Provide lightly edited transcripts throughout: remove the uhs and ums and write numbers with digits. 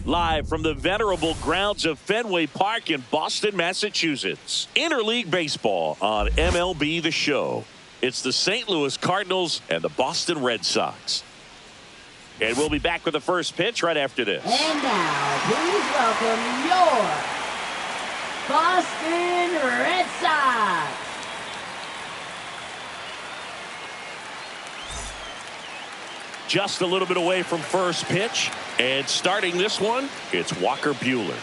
Live from the venerable grounds of Fenway Park in Boston, Massachusetts. Interleague baseball on MLB The Show. It's the St. Louis Cardinals and the Boston Red Sox. And we'll be back with the first pitch right after this. And now, please welcome your Boston Red Sox. Just a little bit away from first pitch. And starting this one, it's Walker Buehler.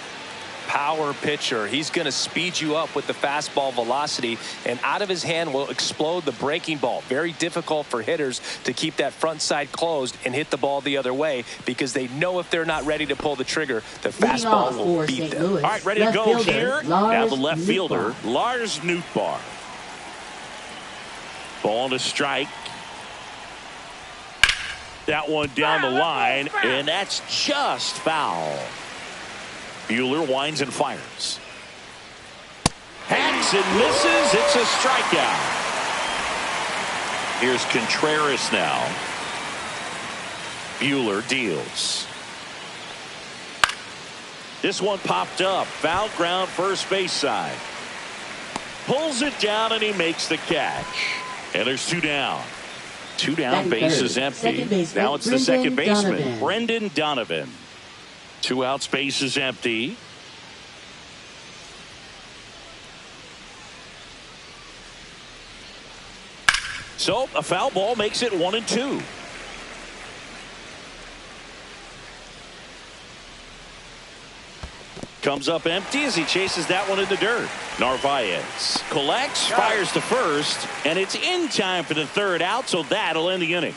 Power pitcher. He's going to speed you up with the fastball velocity, and out of his hand will explode the breaking ball. Very difficult for hitters to keep that front side closed and hit the ball the other way, because they know if they're not ready to pull the trigger, the fastball will beat them. All right, ready to go here. Now the left fielder, Lars Nootbaar. Ball to strike. That one down the line, and that's just foul. Buehler winds and fires. Hacks and misses. It's a strikeout. Here's Contreras now. Buehler deals. This one popped up. Foul ground, first base side. Pulls it down, and he makes the catch. And there's two down. Two down, bases empty. Now it's the second baseman, Brendan Donovan. Two outs, bases empty. So a foul ball makes it 1-2. Comes up empty as he chases that one in the dirt. Narvaez collects, fires to first, and it's in time for the third out, so that'll end the inning.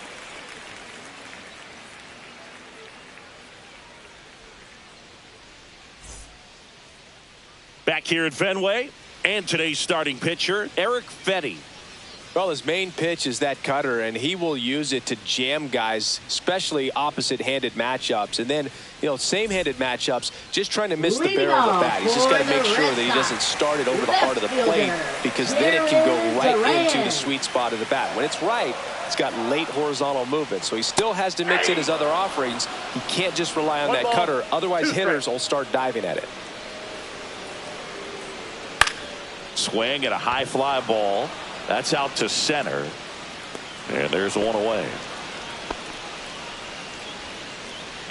Back here at Fenway, and today's starting pitcher, Eric Fetty. Well, his main pitch is that cutter, and he will use it to jam guys, especially opposite-handed matchups. And then, same-handed matchups, just trying to miss the barrel of the bat. He's just got to make sure that he doesn't start it over the heart of the plate, because then it can go right into the sweet spot of the bat. When it's right, it's got late horizontal movement, so he still has to mix in his other offerings. He can't just rely on that cutter, otherwise hitters will start diving at it. Swing at a high fly ball. That's out to center. And there's one away.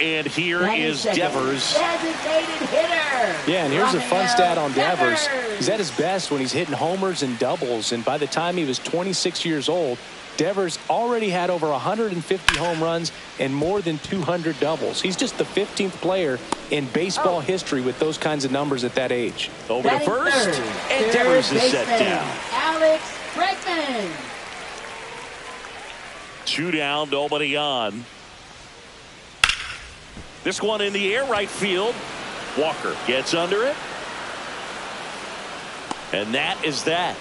And here is Devers. Designated hitter. Yeah, and here's a fun stat on Devers. He's at his best when he's hitting homers and doubles. And by the time he was 26 years old, Devers already had over 150 home runs and more than 200 doubles. He's just the 15th player in baseball history with those kinds of numbers at that age. Over to first, and Devers is set down. Alex Bregman. Two down, nobody on. This one in the air, right field. Walker gets under it. And that is that.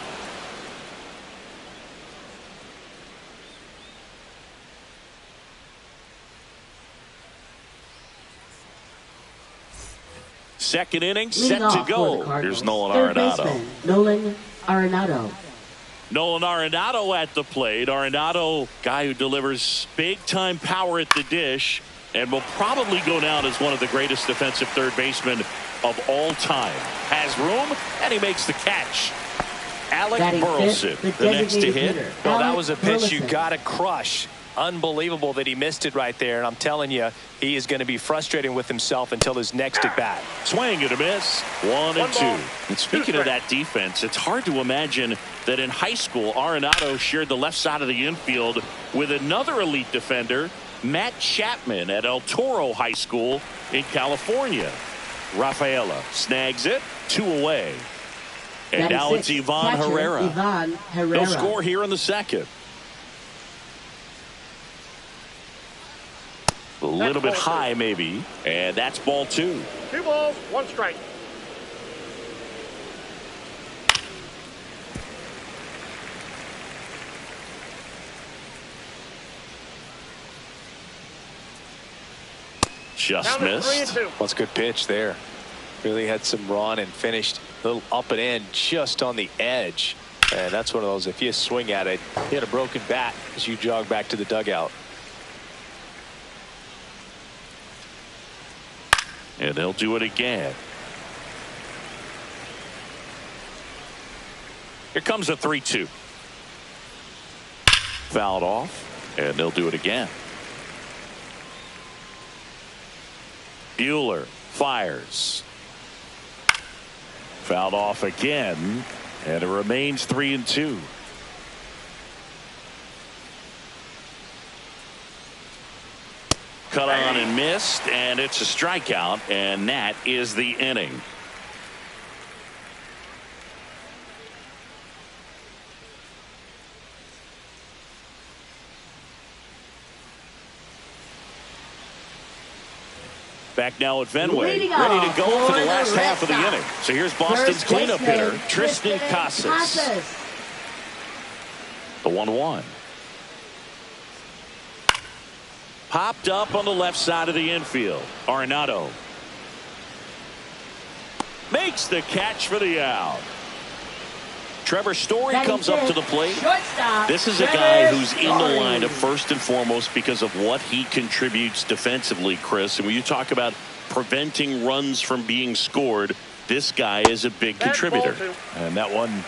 Second inning set to go. Here's Nolan Arenado. Nolan Arenado. Nolan Arenado at the plate. Arenado, guy who delivers big-time power at the dish and will probably go down as one of the greatest defensive third basemen of all time. Has room, and he makes the catch. Alec Burleson, the next to hit. Well, that was a pitch you got to crush. Unbelievable that he missed it right there, and I'm telling you, he is going to be frustrating with himself until his next at bat. Swing and a miss. 1-2. And speaking of that defense, it's hard to imagine that in high school Arenado shared the left side of the infield with another elite defender, Matt Chapman, at El Toro High School in California. Rafaela snags it, 2 away. And now it's Ivan Herrera. He'll score here in the second. A little bit high, maybe. And that's ball 2. 2 balls, 1 strike. Just missed. That's a good pitch there. Really had some run and finished a little up and in just on the edge. And that's one of those, if you swing at it, hit a broken bat as you jog back to the dugout. And they'll do it again. Here comes a 3-2. Fouled off, and they'll do it again. Buehler fires. Fouled off again, and it remains 3-2. Cut on and missed, and it's a strikeout, and that is the inning. Back now at Fenway, ready to go for the last half of the inning. So here's Boston's cleanup hitter, Tristan Casas. The 1-1. Popped up on the left side of the infield. Arenado makes the catch for the out. Trevor Story comes up to the plate. This is a guy who's in the line of first and foremost because of what he contributes defensively, Chris. And when you talk about preventing runs from being scored, this guy is a big contributor. And that one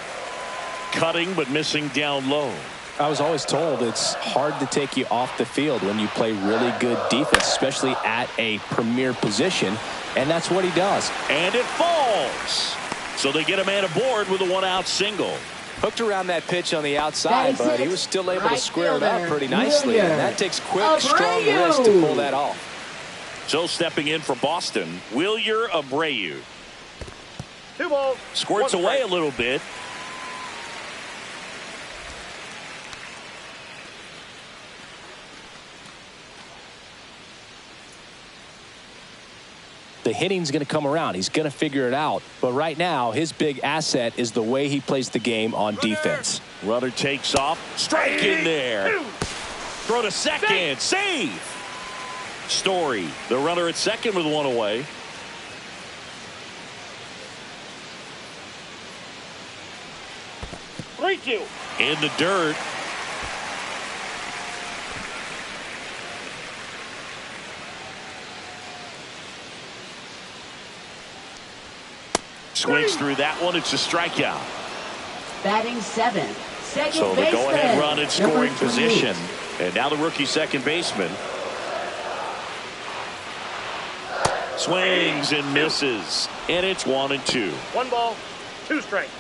cutting but missing down low. I was always told it's hard to take you off the field when you play really good defense, especially at a premier position, and that's what he does. And it falls. So they get a man aboard with a 1-out single. Hooked around that pitch on the outside, but he was still able to square it up pretty nicely, and that takes quick, strong wrist to pull that off. So stepping in for Boston, Wilyer Abreu. 2 balls. Squirts away a little bit. The hitting's going to come around. He's going to figure it out. But right now, his big asset is the way he plays the game on defense. Runner takes off. Strike in there. Throw to second. Save. Story, the runner at second with 1 away. In the dirt. Swings through that one. It's a strikeout. Batting 7th. Second so the go-ahead run in scoring Number 28. position. And now the rookie second baseman. Swings and misses. And it's 1-2. 1 ball, 2 strikes.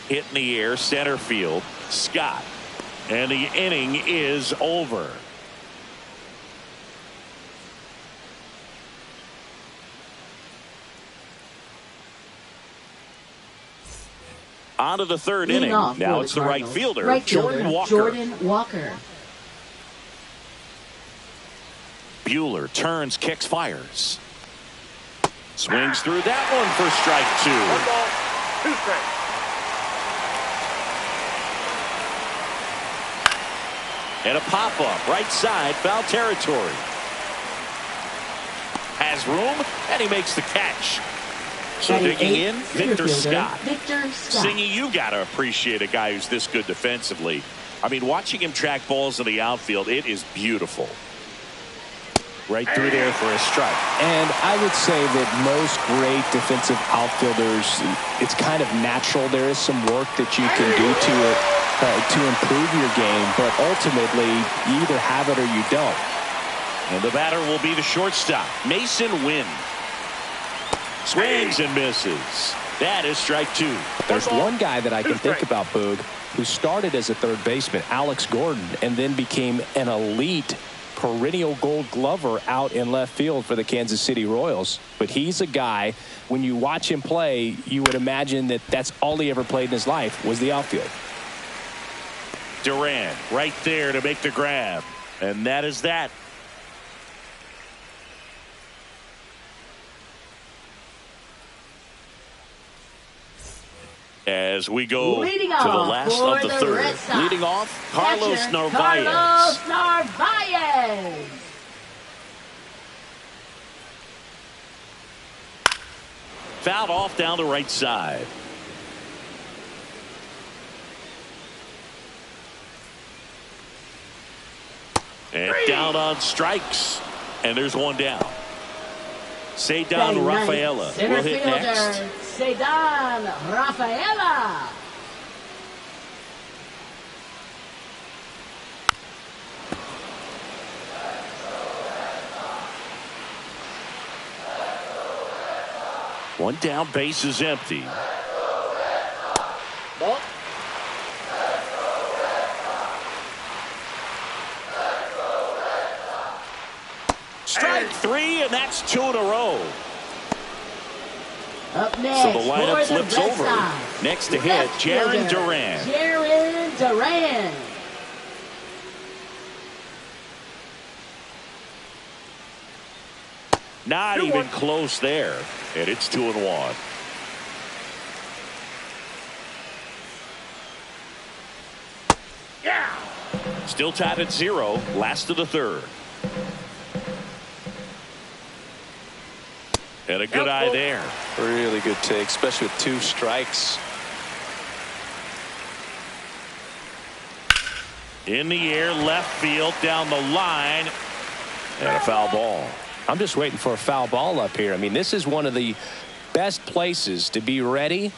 Hit in the air, center field. Scott. And the inning is over. On to the third inning. Now it's the right fielder, Jordan Walker. Jordan Walker. Buehler turns, kicks, fires. Swings through that one for strike 2. 1 ball, 2 strikes. And a pop-up, right side, foul territory. Has room, and he makes the catch. So digging in, Victor Scott. Singy, you got to appreciate a guy who's this good defensively. I mean, watching him track balls in the outfield, it is beautiful. Right through there for a strike. And I would say that most great defensive outfielders, it's kind of natural. There is some work that you can do to improve your game, but ultimately you either have it or you don't. And the batter will be the shortstop, Mason Wynn. Swings and misses. That is strike 2. There's one guy that I can think about, Boog, who started as a third baseman, Alex Gordon, and then became an elite perennial Gold Glover out in left field for the Kansas City Royals. But he's a guy, when you watch him play, you would imagine that that's all he ever played in his life was the outfield. Duran right there to make the grab. And that is that. As we go to the last of the third. Leading off, Carlos Narvaez. Carlos Narvaez. Fouled off down the right side. And down on strikes. And there's one down. Cedar Rafaela will hit next. Cedar Rafaela. One down, base is empty. Ball. Strike three, and that's 2 in a row. Up next, So the lineup for flips Red over. Sox, Next to hit, left Jaron fielder, Duran. Jaron Duran. Not 2-1. even close there. And it's 2-1. Yeah. Still tied at 0. Last of the third. And a good eye there. Really good take, especially with 2 strikes. In the air, left field, down the line. And a foul ball. I'm just waiting for a foul ball up here. I mean, this is one of the best places to be ready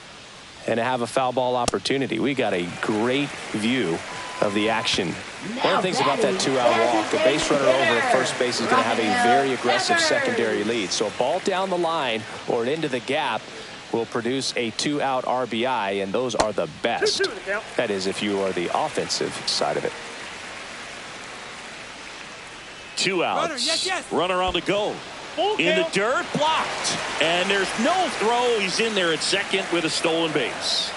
and to have a foul ball opportunity. We got a great view of the action. One of the things about that 2-out walk, the base runner over at first base is going to have a very aggressive secondary lead. So a ball down the line or an into the gap will produce a 2-out RBI, and those are the best. 2-2 the count. That is, if you are the offensive side of it. 2 outs. Runner on the go. Full In the count. dirt, blocked. And there's no throw. He's in there at second with a stolen base.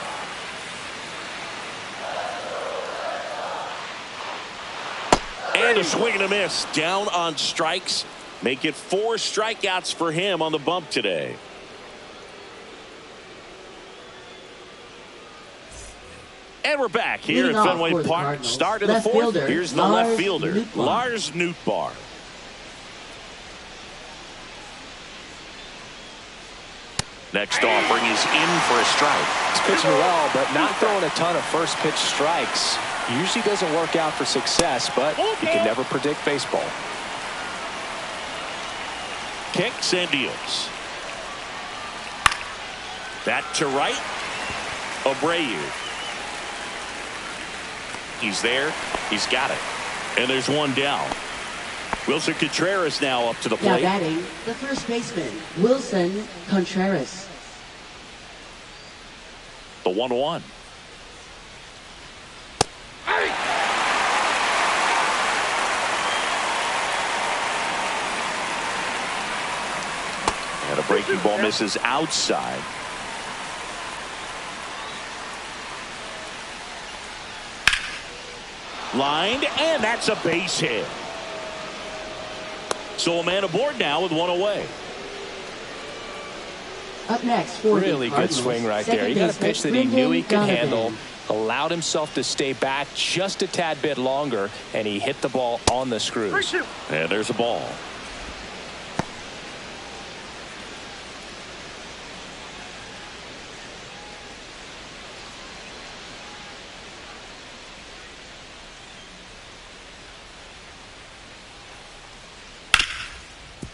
And a swing and a miss. Down on strikes. Make it 4 strikeouts for him on the bump today. And we're back here Leading at off Fenway for the Park. Cardinals, Start of the left fourth. fielder, Here's the Lars left fielder, Nootbaar. Lars Nootbaar. Next offering is in for a strike. He's pitching well, but not throwing a ton of first pitch strikes. Usually doesn't work out for success, but you can never predict baseball. Kicks and deals. That to right. Abreu. He's there. He's got it. And there's one down. Wilson Contreras now up to the Now plate. batting, the first baseman, Wilson Contreras. The 1-1. And a breaking ball misses outside. Lined, and that's a base hit. So a man aboard now with 1 away. Up next for Really the good Cardinals, swing right second there. He got a baseman, pitch that he knew he could Brendan handle, Donovan. allowed himself to stay back just a tad bit longer, and he hit the ball on the screws. 3-2. And there's a ball.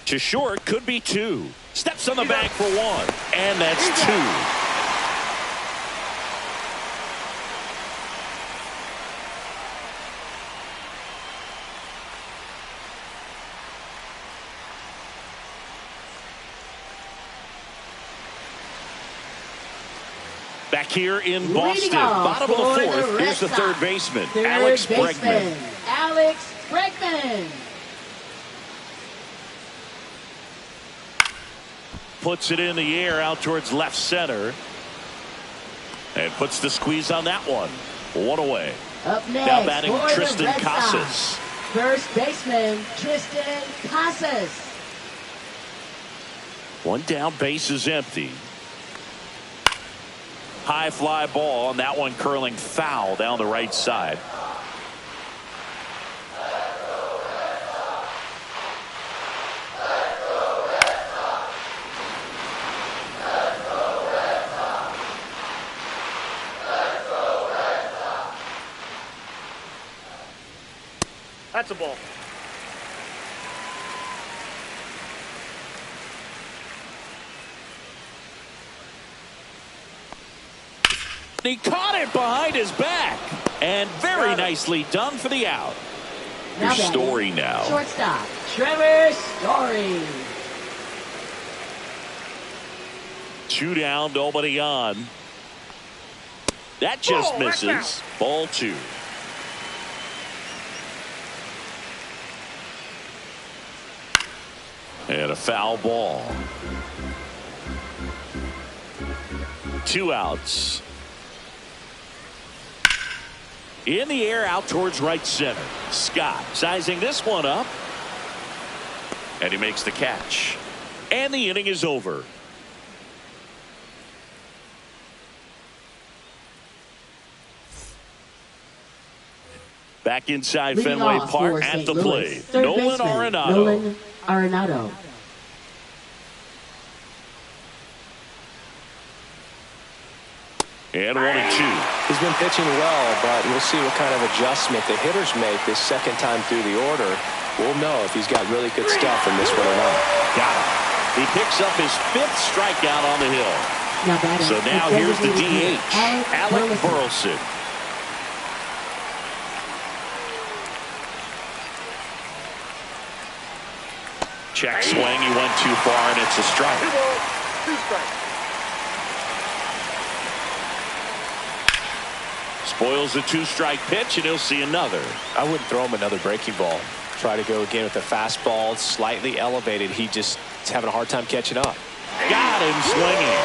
To short, could be 2. Steps on the bag for 1. And that's 2. Back here in Boston, bottom of the fourth. Here's the third baseman, Alex Bregman. Alex Bregman. Puts it in the air out towards left center. And puts the squeeze on that one. 1 away. Up next, Now batting for the Tristan Red Sox, Casas. first baseman, Tristan Casas. 1 down, base is empty. High fly ball, and that one curling foul down the right side. That's a ball. He caught it behind his back. And very nicely done for the out. Now Here's Story now. Shortstop, Trevor Story. 2 down, nobody on. That just misses. Ball 2. And a foul ball. 2 outs. In the air, out towards right center. Scott sizing this one up. And he makes the catch. And the inning is over. Back inside Leading Fenway off Park for at St. the Louis, plate. third Nolan baseman, Arenado. Nolan Arenado. And 1-2. He's been pitching well, but we'll see what kind of adjustment the hitters make this second time through the order. We'll know if he's got really good stuff in this one or not. Got him. He picks up his 5th strikeout on the hill. Now batting, So now here's the DH, Alec Burleson. Burleson. Check swing. He went too far, and it's a strike. 2 balls, 2 strikes. Spoils the 2-strike pitch, and he'll see another. I wouldn't throw him another breaking ball. Try to go again with the fastball, slightly elevated. He just is having a hard time catching up. Got him swinging.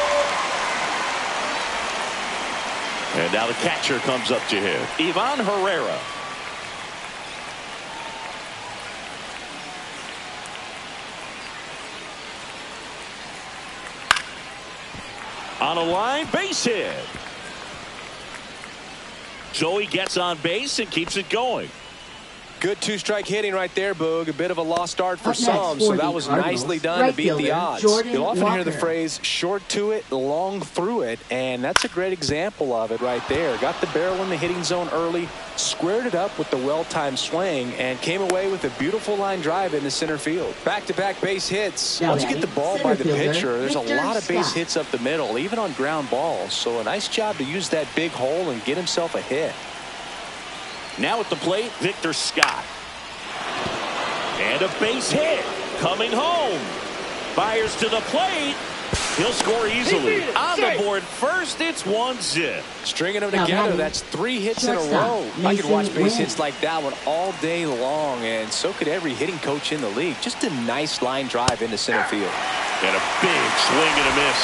And now the catcher comes up to him. Ivan Herrera. On a line, base hit. So he gets on base and keeps it going. Good 2-strike hitting right there, Boog. A bit of a lost start for Up next some, for so the that was Cardinals, nicely done right to beat the fielder, odds. Jordan You'll often hear the Walker. phrase short to it, long through it, and that's a great example of it right there. Got the barrel in the hitting zone early, squared it up with the well-timed swing, and came away with a beautiful line drive into center field. Back-to-back base hits. Now Once you get the ball batting, by the center fielder, pitcher, there's Victor a lot of base Scott. hits up the middle, even on ground balls. So a nice job to use that big hole and get himself a hit. Now at the plate, Victor Scott. And a base hit. Coming home. Fires to the plate. He'll score easily. On the board first, it's 1-0. Stringing them Now together, batting, that's 3 hits in a shortstop, row. I could Mason watch base Wynn. hits like that one all day long, and so could every hitting coach in the league. Just a nice line drive into center field. And a big swing and a miss.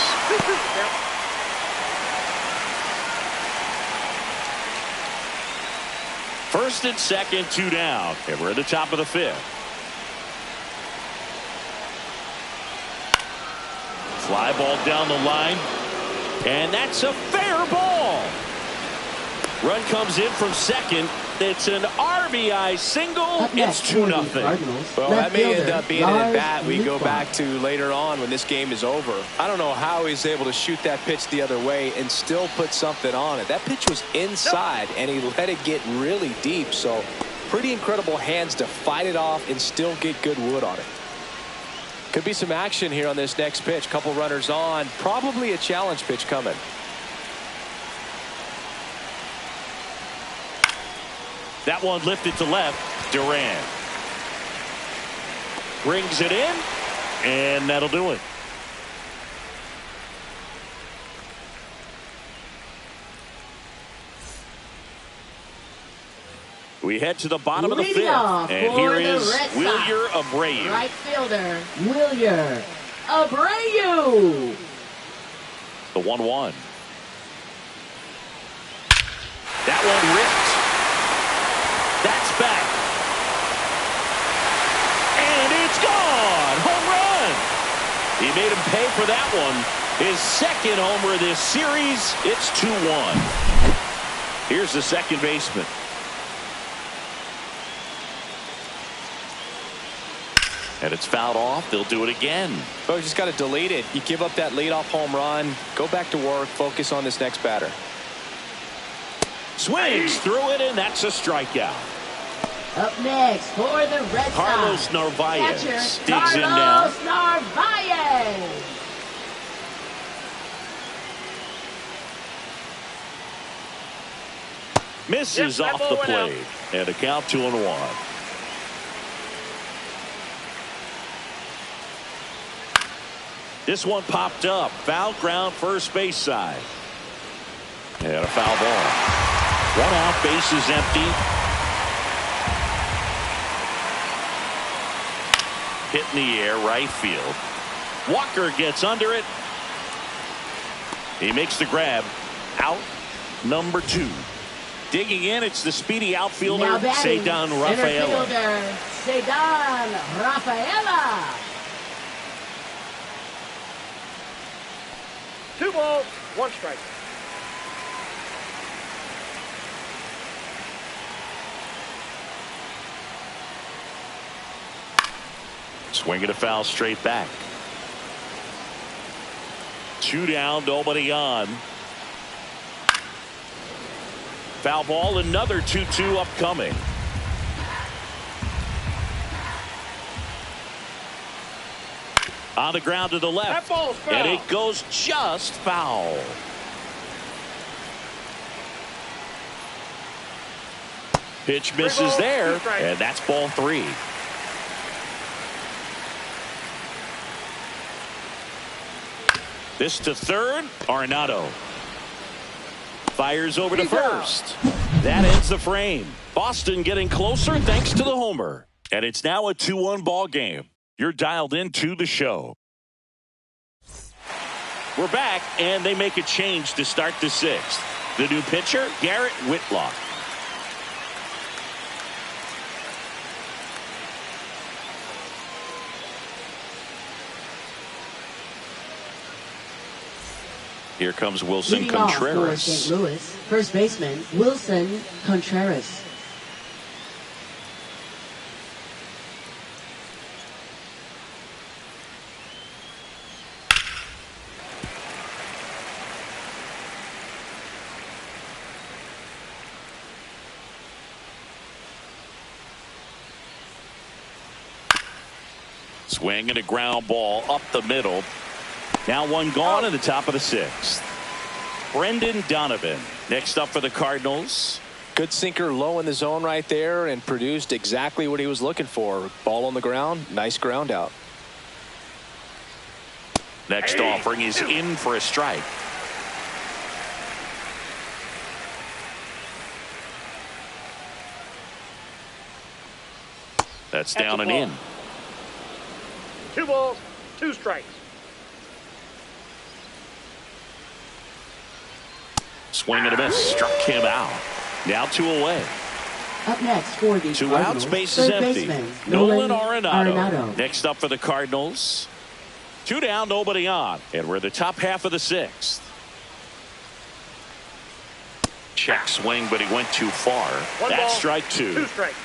2-2 count. First and second, 2 down. And we're at the top of the 5th. Fly ball down the line. And that's a fair ball. Run comes in from second. It's an RBI single. Up next It's for the 2-0. Cardinals, Well, left that may end fielder, up being an Lars at-bat we go Lukebaum. back to later on when this game is over. I don't know how he's able to shoot that pitch the other way and still put something on it. That pitch was inside, and he let it get really deep. So pretty incredible hands to fight it off and still get good wood on it. Could be some action here on this next pitch. Couple runners on. Probably a challenge pitch coming. That one lifted to left. Duran brings it in, and that'll do it. We head to the bottom of the Leading 5th, off and for here the is Red Sox. Wilyer Abreu. Right fielder, Wilyer Abreu. The 1-1. That one ripped. That's back. And it's gone. Home run. He made him pay for that one. His second homer of this series. It's 2-1. Here's the second baseman. And it's fouled off. They'll do it again. Oh, you just got to delete it. You give up that leadoff home run. Go back to work. Focus on this next batter. Swings through it, and that's a strikeout. Up next for the Red Carlos Sox, Narvaez catcher, digs in now. Carlos Narvaez. Misses off the plate. And a count 2-1. This one popped up. Foul ground first base side. And a foul ball. 1 out, base is empty. Hit in the air, right field. Walker gets under it. He makes the grab. Out number 2. Digging in, it's the speedy outfielder, Cedar Rafaela. Cedar Rafaela. 2 balls, 1 strike. Swinging a foul straight back. 2 down, nobody on. Foul ball, another 2-2 upcoming. On the ground to the left. That ball's foul. And it goes just foul. Pitch misses there, and that's ball 3. This to third, Arenado. Fires over to first. That ends the frame. Boston getting closer thanks to the homer. And it's now a 2-1 ball game. You're dialed into the show. We're back, and they make a change to start the 6th. The new pitcher, Garrett Whitlock. Here comes Wilson Leading off for Contreras. St. Louis, first baseman Wilson Contreras. Swing and a ground ball up the middle. Now 1 gone in the top of the 6th. Brendan Donovan next up for the Cardinals. Good sinker low in the zone right there and produced exactly what he was looking for. Ball on the ground. Nice ground out. Next offering is in for a strike. That's down and in. 2 balls, 2 strikes. Swing and a miss. Struck him out. Now 2 away. Up next for the 2 Cardinals, outs, base is third empty. baseman Nolan Arenado. Arenado. Next up for the Cardinals. 2 down, nobody on. And we're in the top half of the 6th. Check swing, but he went too far. 1 That's ball, strike 2. 2 strikes.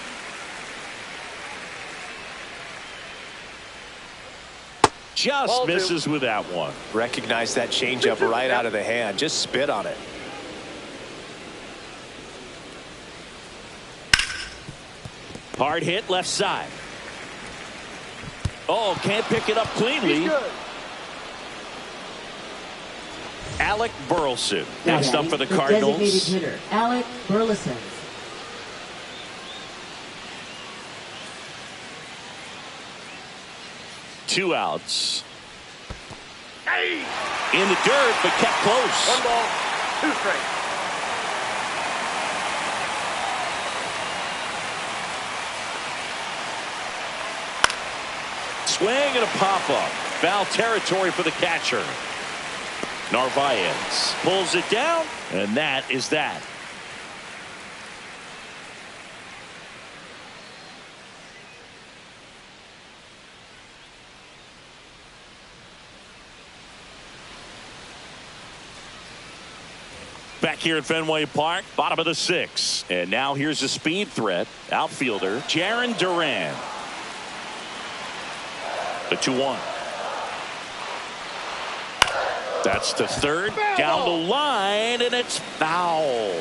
Just Ball 2. misses with that one. Recognize that changeup right out of the hand. Just spit on it. Hard hit left side. Oh, can't pick it up cleanly. He's good. Alec Burleson next up for the Designated Cardinals. hitter Alec Burleson. Two outs. Hey! In the dirt, but kept close. 1 ball, 2 strikes. Swing and a pop-up. Foul territory for the catcher. Narvaez pulls it down, and that is that. Back here at Fenway Park, bottom of the 6th. And now here's a speed threat. Outfielder, Jarren Duran. The 2-1. That's the third. Down the line, and it's foul.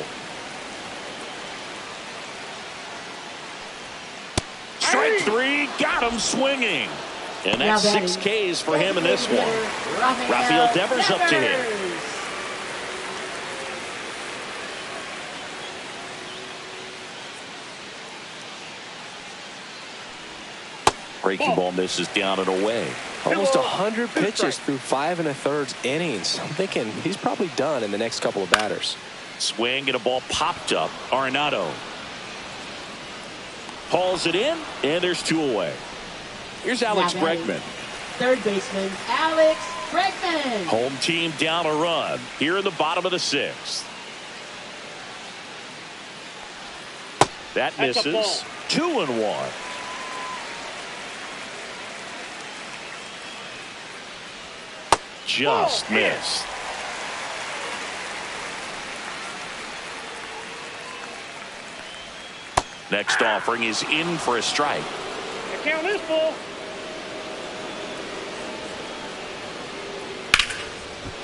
got him swinging. And that's 6 Ks for him in this one. Rafael Devers up to hit. Breaking ball misses down and away. Almost 100 pitches through 5 1/3 innings. I'm thinking he's probably done in the next couple of batters. Swing and a ball popped up. Arenado hauls it in, and there's 2 away. Here's Alex Bregman. Third baseman, Alex Bregman. Home team down a run here in the bottom of the 6th. That misses. 2-1. Just missed. Next offering is in for a strike. The count is full.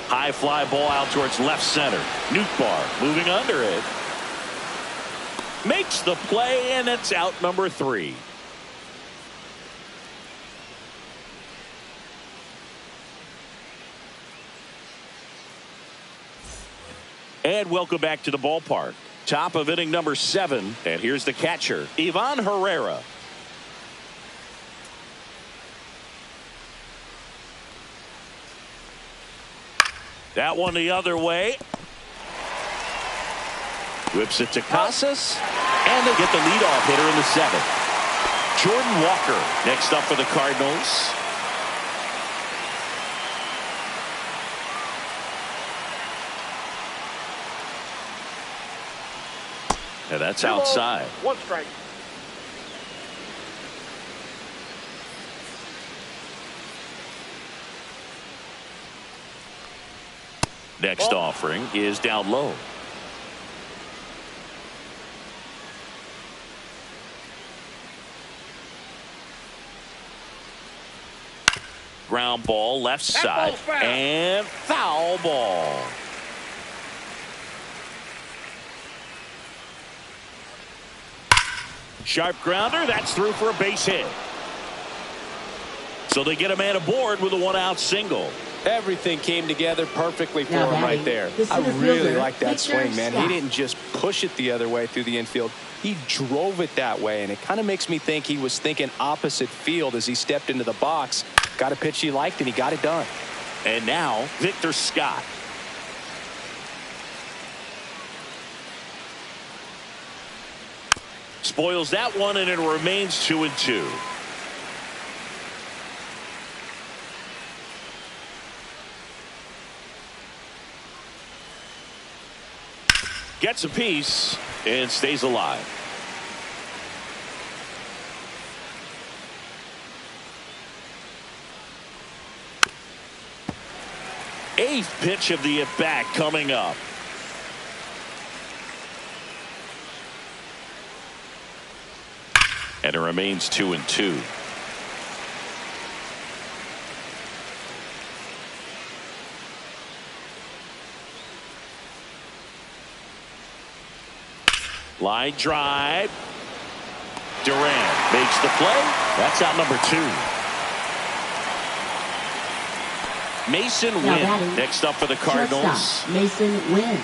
High fly ball out towards left center. Nootbaar moving under it. Makes the play, and it's out number 3. And welcome back to the ballpark. Top of inning number 7. And here's the catcher, Ivan Herrera. That one the other way. Whips it to Casas. And they get the leadoff hitter in the 7th. Jordan Walker next up for the Cardinals. And that's outside. 1 strike. Next offering is down low. Ground ball left side and foul ball. Sharp grounder, that's through for a base hit. So they get a man aboard with a 1-out single. Everything came together perfectly for him right there. I really like that swing, man. He didn't just push it the other way through the infield. He drove it that way, and it kind of makes me think he was thinking opposite field as he stepped into the box. Got a pitch he liked, and he got it done. And now Victor Scott. Spoils that one, and it remains 2-2. Gets a piece and stays alive. Eighth pitch of the at-bat coming up. And it remains 2-2. Line drive. Durant makes the play. That's out number 2. Mason Wynn next up for the Cardinals. Mason Wynn.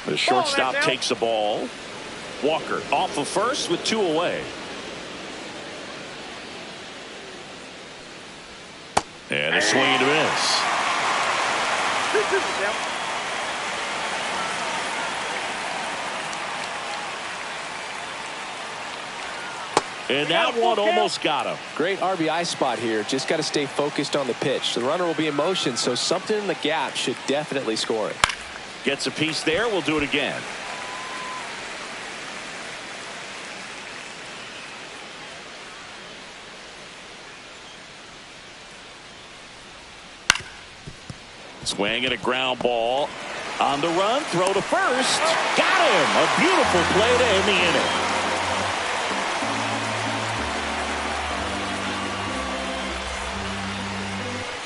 The shortstop takes the ball. Walker off of first with 2 away. And a swing and a miss. And that one almost got him. Great RBI spot here. Just got to stay focused on the pitch. The runner will be in motion, so something in the gap should definitely score it. Gets a piece there. We'll do it again. Swing and a ground ball. On the run, throw to first. Got him. A beautiful play to end the inning.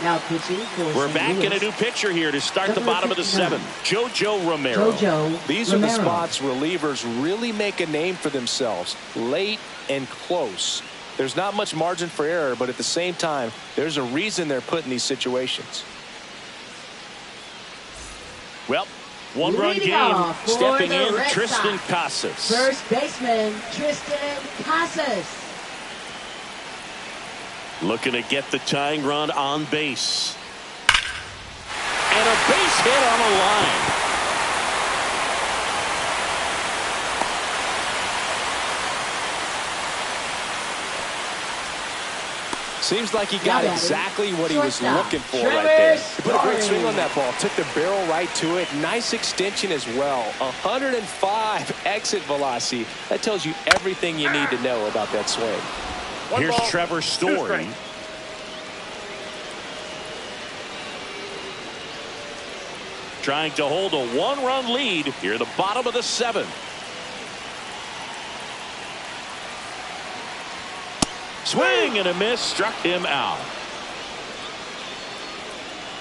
Now pitching for We're St. back Louis. in a new pitcher here to start the Number bottom of the 59. seventh. JoJo Romero. These are the spots relievers really make a name for themselves. Late and close. There's not much margin for error, but at the same time, there's a reason they're put in these situations. Well, one-run Leading game. off for Stepping the in, Red Tristan Sox. Casas. First baseman, Tristan Casas. Looking to get the tying run on base. And a base hit on the line. Seems like he got exactly what he was Shortstop, looking for Trevor right there. He put a great Story. swing on that ball. Took the barrel right to it. Nice extension as well. 105 exit velocity. That tells you everything you need to know about that swing. Here's ball, Trevor 2 Story. strikes. Trying to hold a one-run lead here at the bottom of the seventh. Swing and a miss, struck him out.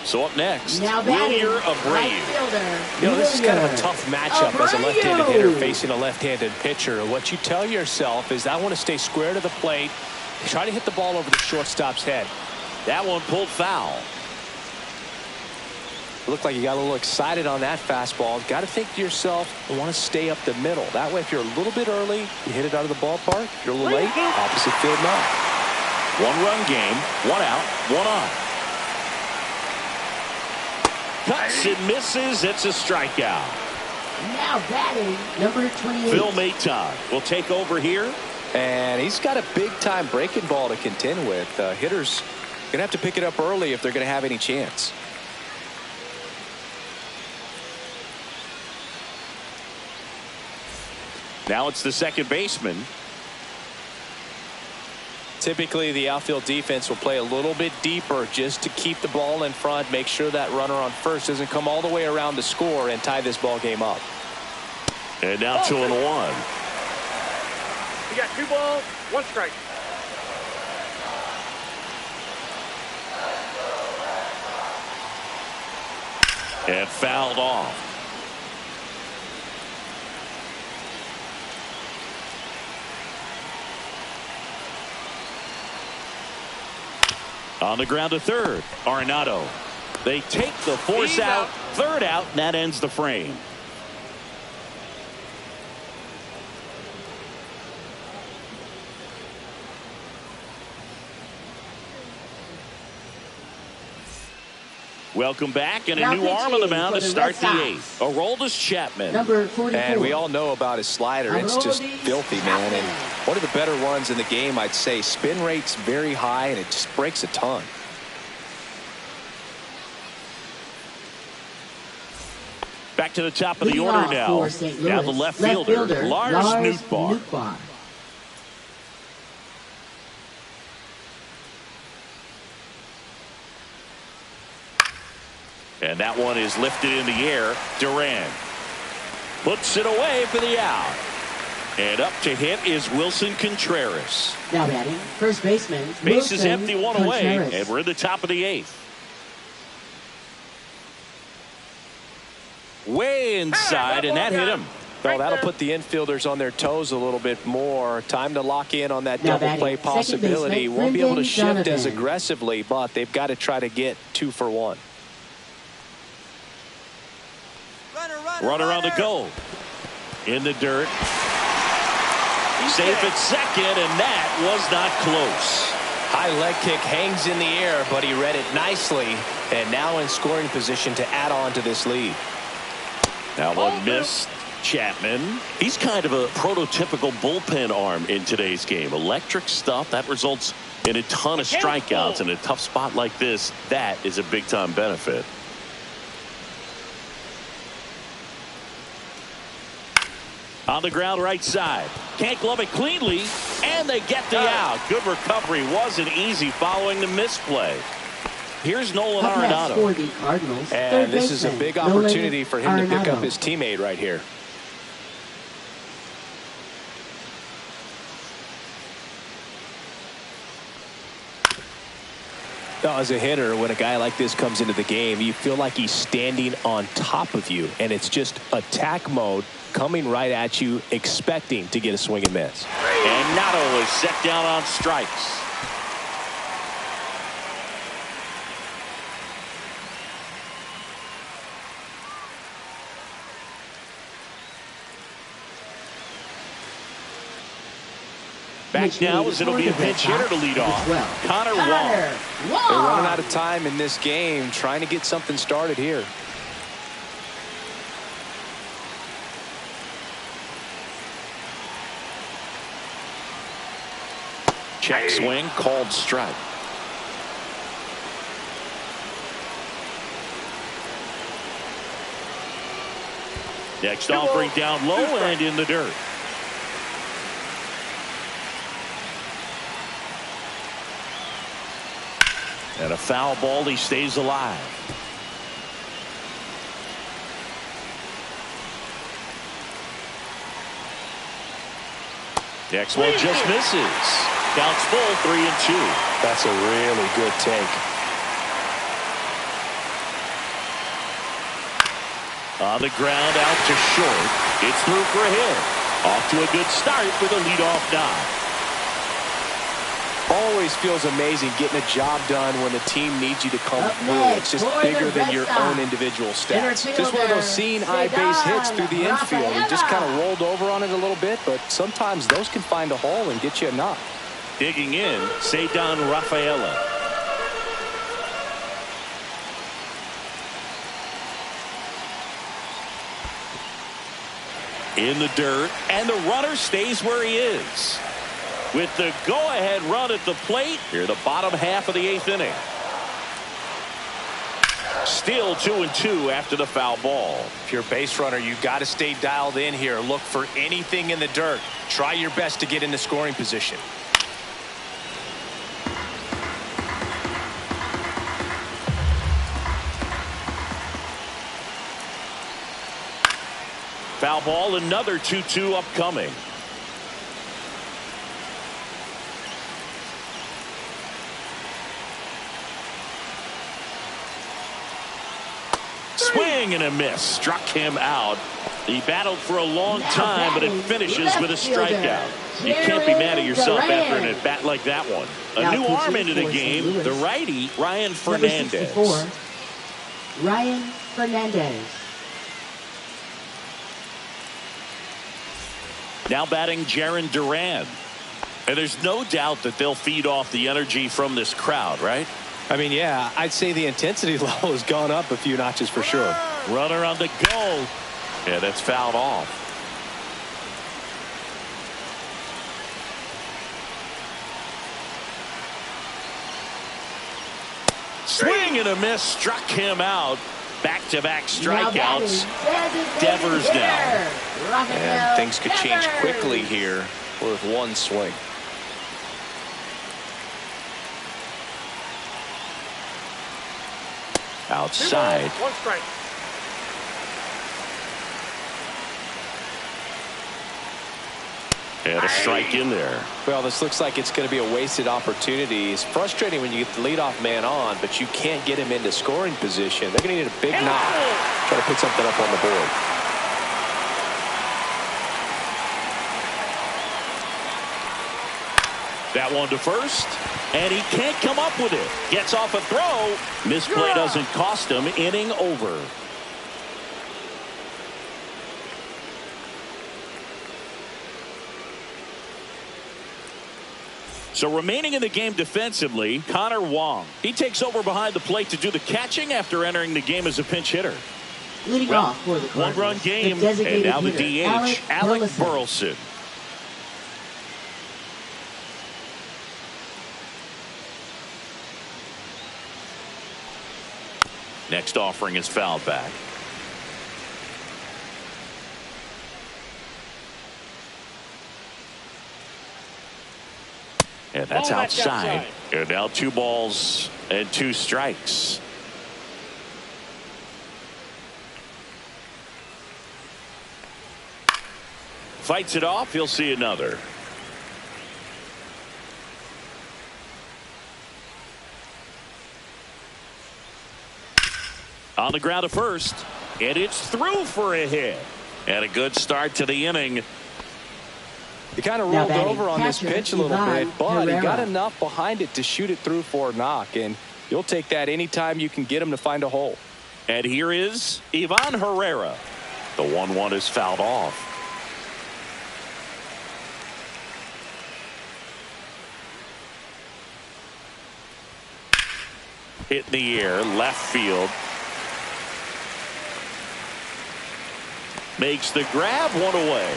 So up next, Now batting, Wilyer right Abreu. fielder. You know, this is kind of a Wilyer tough matchup as a Abreu. left-handed hitter facing a left-handed pitcher. What you tell yourself is, I want to stay square to the plate, try to hit the ball over the shortstop's head. That one pulled foul. Looked like you got a little excited on that fastball. Got to think to yourself, I want to stay up the middle. That way, if you're a little bit early, you hit it out of the ballpark. If you're a little late, opposite field now. One-run game, 1 out, 1 on. Cuts and misses. It's a strikeout. Now batting, number 28. Phil Maton will take over here. And he's got a big-time breaking ball to contend with. Hitters going to have to pick it up early if they're going to have any chance. Now it's the second baseman. Typically, the outfield defense will play a little bit deeper just to keep the ball in front, make sure that runner on first doesn't come all the way around to score and tie this ball game up. And now 2-1. You got 2 balls, 1 strike. And fouled off. On the ground to third, Arenado. They take the force He's out, out. third out, and that ends the frame. Welcome back, and a Now new arm on the pitching mound to for the start Red the Sox. eighth. Aroldis Chapman. Number 44. And we all know about his slider. It's just filthy, man. And one of the better ones in the game, I'd say. Spin rate's very high, and it just breaks a ton. Back to the top of the Leading order off now. for St. Now Louis, the left fielder, Lars Nootbaar. And that one is lifted in the air. Duran puts it away for the out. And up to hit is Wilson Contreras. Now batting, first baseman. Base is Wilson empty, one away, Contreras. and we're in the top of the eighth. Way inside, and that hit him. Well, that'll put the infielders on their toes a little bit more. Time to lock in on that Now double play batting, second possibility. baseman, Won't be able to Brendan shift as Donovan. aggressively, but they've got to try to get 2 for 1. Runner on the goal. In the dirt. Safe at second, and that was not close. High leg kick hangs in the air, but he read it nicely, and now in scoring position to add on to this lead. That one missed. Chapman. He's kind of a prototypical bullpen arm in today's game. Electric stuff that results in a ton of strikeouts in a tough spot like this. That is a big time benefit. On the ground right side. Can't glove it cleanly, and they get the out. Good recovery. Wasn't easy following the misplay. Here's Nolan Up next Arenado. for the Cardinals. And third this is a baseman, big Nolan opportunity for him to pick up Arenado. his teammate right here. As a hitter, when a guy like this comes into the game, you feel like he's standing on top of you, and it's just attack mode coming right at you, expecting to get a swing and miss. And Nato is set down on strikes. Back now as it'll be a pinch hitter to lead off. Connor Wong. They're running out of time in this game, trying to get something started here. Check swing, called strike. Next offering down low and in the dirt. And a foul ball, he stays alive. Next one just misses. Counts full, 3-2. That's a really good take. On the ground, out to short. It's through for a hit. Off to a good start with a leadoff knock. Always feels amazing getting a job done when the team needs you to come through. It's just bigger than your own individual stats. Just one of those seeing high base hits through the infield. He just kind of rolled over on it a little bit, but sometimes those can find a hole and get you a knock. Digging in, Cedar Rafaela. In the dirt, and the runner stays where he is. With the go-ahead run at the plate, here the bottom half of the 8th inning. Still 2-2 after the foul ball. If you're a base runner, you got to stay dialed in here. Look for anything in the dirt. Try your best to get into scoring position. Foul ball, another 2-2 upcoming. Swing and a miss. Struck him out. He battled for a long time, but it finishes with a strikeout. You can't be mad at yourself after an at-bat like that one. A new arm into the game, the righty, Ryan Fernandez. Ryan Fernandez. Now batting Jarren Duran. And there's no doubt that they'll feed off the energy from this crowd, right? I mean, yeah, I'd say the intensity level has gone up a few notches for sure. Runner on the go. Yeah, that's fouled off. Swing and a miss. Struck him out. Back-to-back strikeouts. Devers now. And things could change quickly here with one swing. Outside. 1 strike. And a strike in there. Well, this looks like it's going to be a wasted opportunity. It's frustrating when you get the leadoff man on, but you can't get him into scoring position. They're going to need a big knock. Try to put something up on the board. That one to first, and he can't come up with it. Gets off a throw. Misplay doesn't cost him. Inning over. So remaining in the game defensively, Connor Wong. He takes over behind the plate to do the catching after entering the game as a pinch hitter. Leading off for the Cardinals, one-run game, the and now the hitter, DH, Alec Burleson. Next offering is fouled back. And that's outside. And now 2 balls and 2 strikes. Fights it off. He'll see another. On the ground to first, and it's through for a hit. And a good start to the inning. He kind of rolled over on this pitch a little bit, but he got enough behind it to shoot it through for a knock. And you'll take that anytime you can get him to find a hole. And here is Ivan Herrera. The 1-1 is fouled off. Hit in the air, left field. Makes the grab, one away.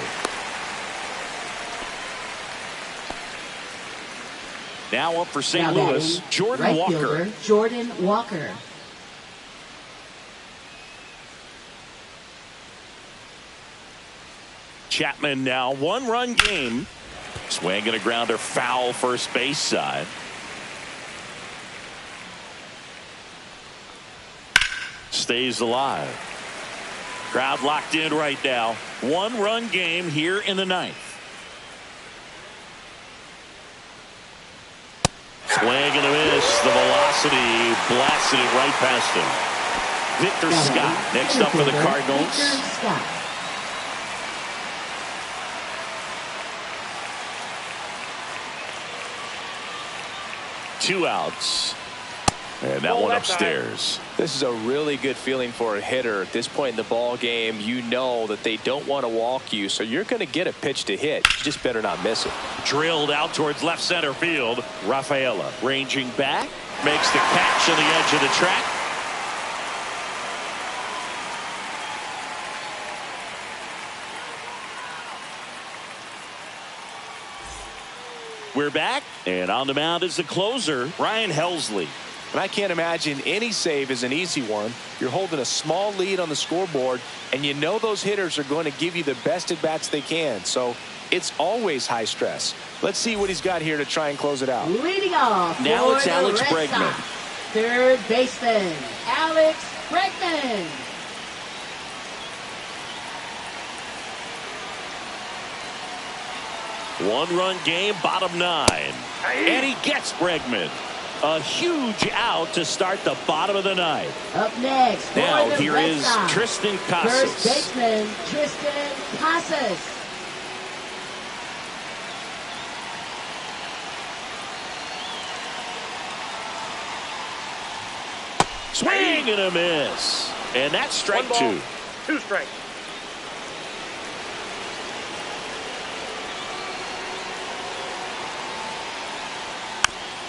Now up for St. Louis, Jordan Walker. Jordan Walker. Chapman now 1-run game. Swing and a grounder, foul first base side. Stays alive. Crowd locked in right now. 1-run game here in the ninth. Swing and a miss. The velocity blasted it right past him. Victor Scott next up for the Cardinals. Victor Scott. Two outs. And that one upstairs. This is a really good feeling for a hitter. At this point in the ball game, you know that they don't want to walk you, so you're going to get a pitch to hit. You just better not miss it. Drilled out towards left center field. Rafaela ranging back. Makes the catch on the edge of the track. We're back, and on the mound is the closer, Ryan Helsley. And I can't imagine any save is an easy one. You're holding a small lead on the scoreboard, and you know those hitters are going to give you the best at-bats they can. So it's always high stress. Let's see what he's got here to try and close it out. Leading off now for it's the Alex Red Bregman. Sox, third baseman, Alex Bregman. One-run game, bottom nine. And he gets Bregman. A huge out to start the bottom of the ninth. Up next, for now the here Red is Sox, Tristan Casas. first baseman, Tristan Casas. Swing and a miss. And that's strike two. 2 strikes.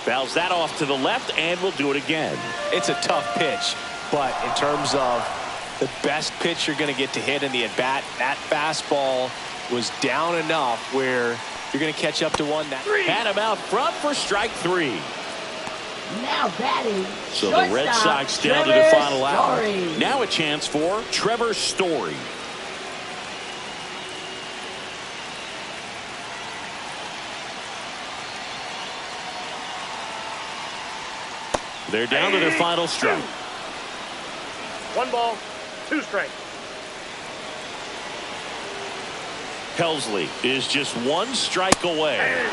Fouls that off to the left, and we'll do it again. It's a tough pitch, but in terms of the best pitch you're going to get to hit in the at-bat, that fastball was down enough where you're going to catch up to one. Had him out front for strike three. Now batting, so the Red Sox down to the final out. Now a chance for Trevor Story. They're down to their final strike. 1 ball, 2 strikes. Helsley is just 1 strike away.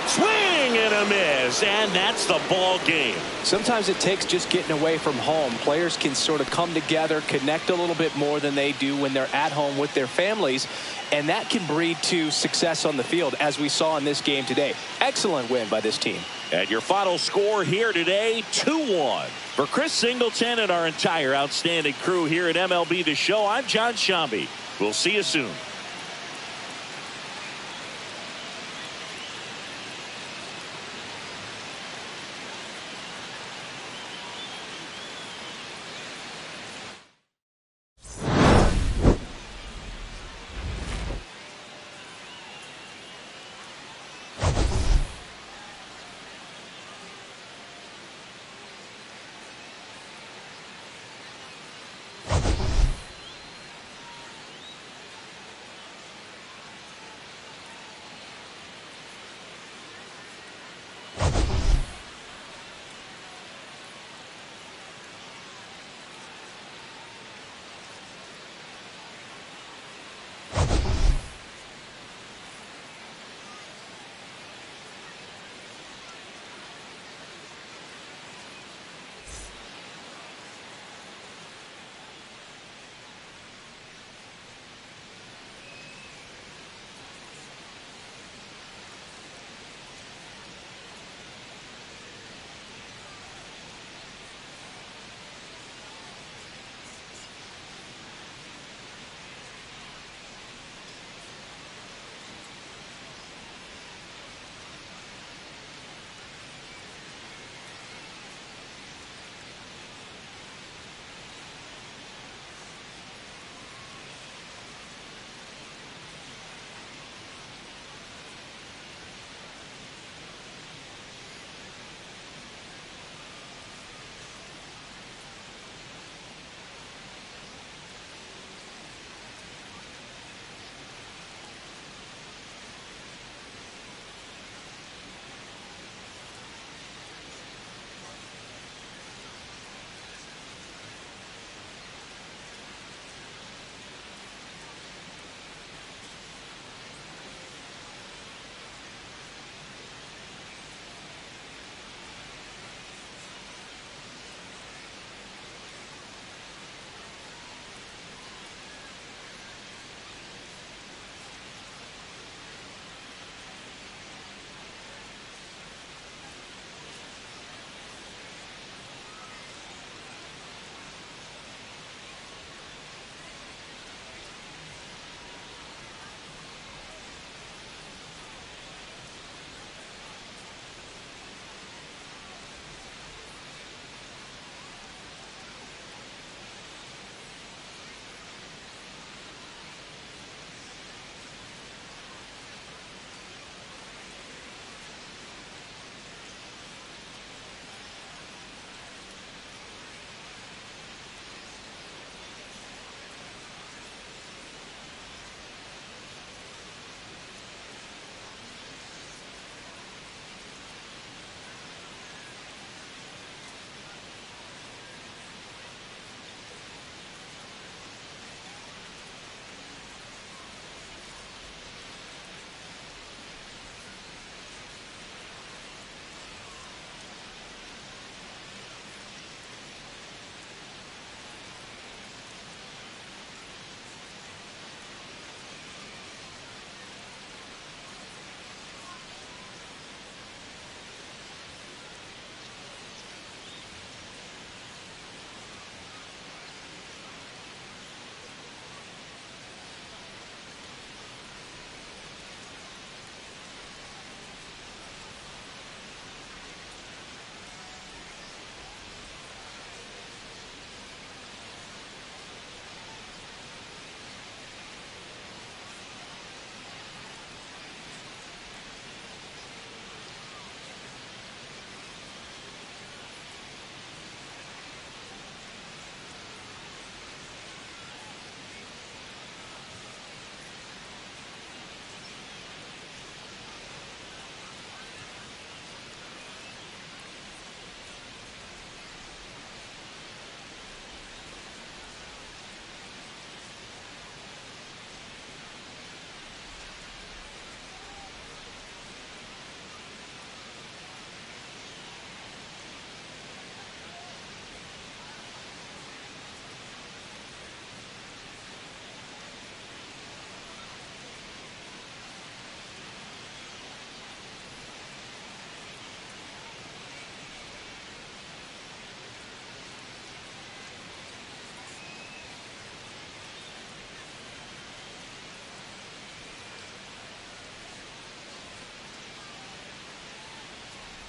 Swing and a miss, and that's the ball game. Sometimes it takes just getting away from home. Players can sort of come together, connect a little bit more than they do when they're at home with their families, and that can breed to success on the field, as we saw in this game today. Excellent win by this team. And your final score here today, 2-1. For Chris Singleton and our entire outstanding crew here at MLB The Show, I'm John Shambi. We'll see you soon.